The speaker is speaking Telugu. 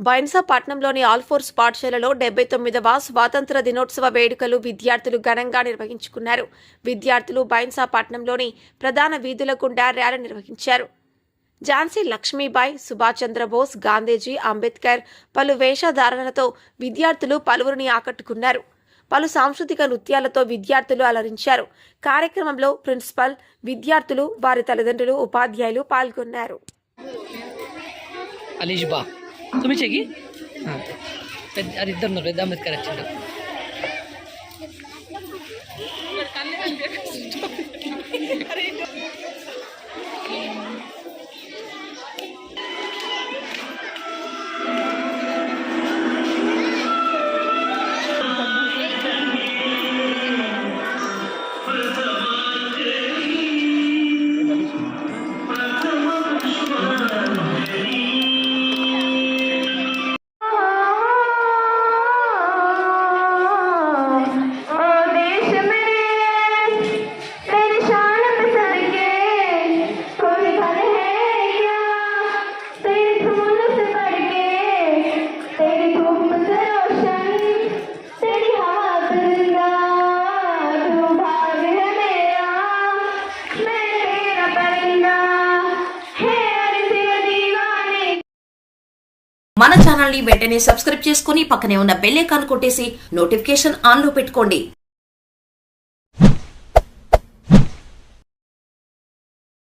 బైన్సాపట్నంలోని ఆల్ఫోర్స్ పాఠశాలలో 79వ స్వాతంత్ర దినోత్సవ వేడుకలు విద్యార్థులు ఘనంగా నిర్వహించుకున్నారు. విద్యార్థులు బైన్సాపట్నంలోని ప్రధాన వీధుల గుండా ర్యాలీ నిర్వహించారు. ఝాన్సీ లక్ష్మీబాయి, సుభాష్ చంద్రబోస్, గాంధీజీ, అంబేద్కర్ పలు వేషధారణలతో విద్యార్థులు పలువురిని ఆకట్టుకున్నారు. పలు సాంస్కృతిక నృత్యాలతో విద్యార్థులు అలరించారు. కార్యక్రమంలో ప్రిన్సిపల్, విద్యార్థులు, వారి తల్లిదండ్రులు, ఉపాధ్యాయులు పాల్గొన్నారు. అంబేద్కర్ వచ్చిండు. మన ఛానల్ ని వెంటనే సబ్స్క్రైబ్ చేసుకుని పక్కనే ఉన్న బెల్ ఐకాన్ కొట్టేసి నోటిఫికేషన్ ఆన్ లో పెట్టుకోండి.